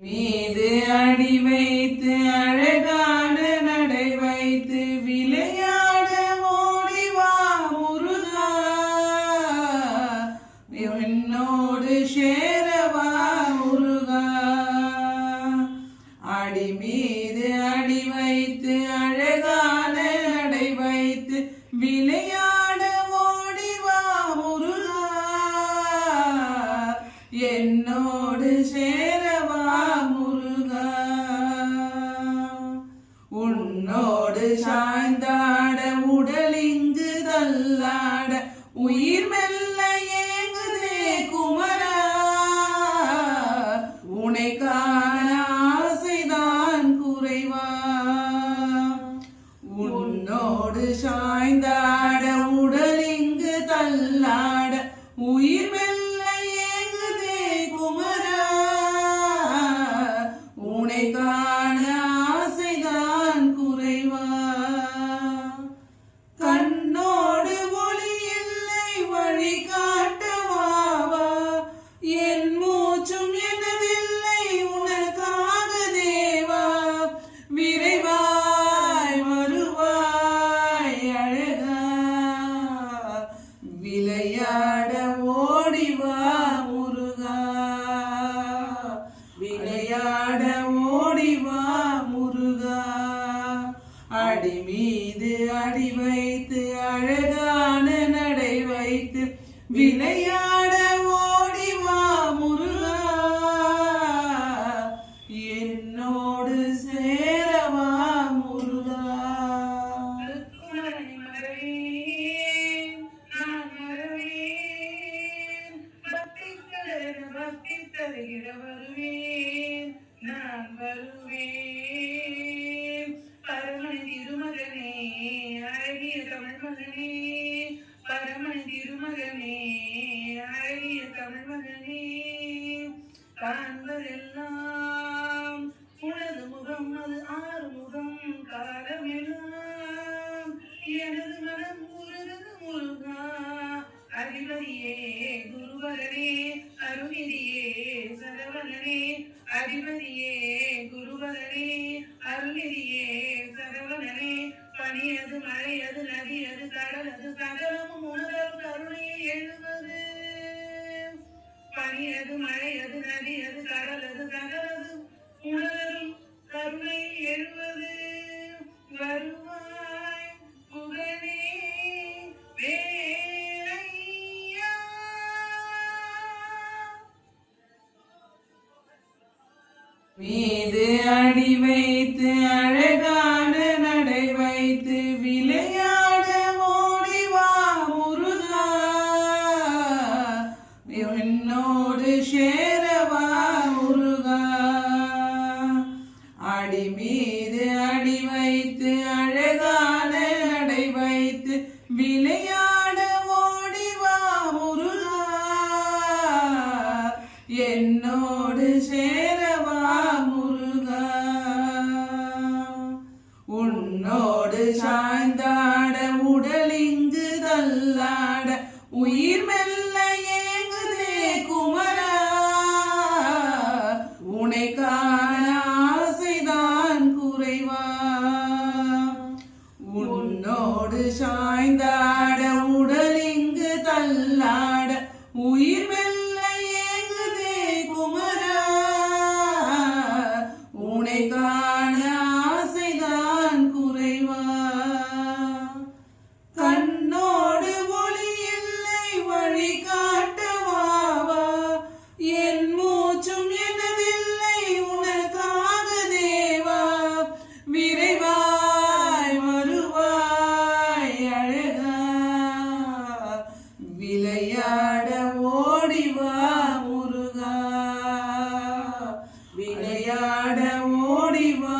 மீது அடி வைத்து அழகான நடை வைத்து விளையாட ஓடிவா முருகா, என்னோடு சேரவா முருகா. அடி மீது அடி வைத்து அழகான நடை வைத்து விளையாட ஓடிவா முருகா, என்னோடு சேரவா முருகா. உன்னோடு சாய்ந்தாட உடலிங்கு தள்ளாட உயிர் மெல்ல ஏங்குதே குமரா, உனை காண ஆசைதான் குறைவா. உன்னோடு சாய்ந்தாட உடலிங்கு தள்ளாட உயிர் மெல்ல ஏங்குதே குமரா, உனை காண ஆசைதான் குறைவா. கண்ணோடு ஒளி இல்லை வழி காட்டவாவா, என் மூச்சும் எனதில்லை உனக்காக தேவா. விரைவாய் வருவாய் அழகா, விளையாட ஓடிவா முருகா, விளையாட ஓடிவா முருகா. அடி மீது அடி வைத்து அழகான நடை வைத்து விளையாட ஓடிவா முருகா, என்னோடு சேரவா முருகா. நான் மறவேன், பக்தி தருகிட வருவேன், நான் வருவேன். பரமன் திருமகனே அழகிய தமிழ் மகனே, பரமன் திருமகனே அழகிய தமிழ் மகனே. காண்பதெல்லாம் உனது முகம், அது ஆறுமுகம் காலமெல்லாம் எனது மனம் முருகது முருகா. அதிபதியே குருவரனே அருணிதியே சரவணனே, அதிபதியே குருவரனே அருணிதியே சரவணனே. பனியது மழையது நதியது கடலது சகலமும் உணர்வு கருணையை எழுவது. பனியது மழையது நதியது கடலது சகலது உணரும் கருணை எழுவது. வருவாய் குகனே வேலையா, மீது அடி வைத்து அழகான நடை வைத்து விளையாட ஓடிவா முருகா, என்னோடு சேரவா முருகா. அடி மீது அடி வைத்து அழகான நடை வைத்து விளையாட ஓடிவா முருகா, என்னோடு சேரவா முருகா. உன்னோடு சாய்ந்தாட உடலிங்கு தள்ளாட உயிர் மெல்ல ஏங்குதே குமரா, உனை காண ஆசைதான் குறைவா. உன்னோடு சாய்ந்தாட உடலிங்கு தள்ளாட உயிர் மெல்ல ஏங்குதே குமரா, உனை காண ஆசைதான் குறைவா. கண்ணோடு ஒளி இல்லை வழி காட்டவாவா, என் மூச்சும் எனதில்லை உனக்காக தேவா. விரைவாய் வருவாய் அழகா, விளையாட ஓடிவா முருகா, விளையாட ஓடிவா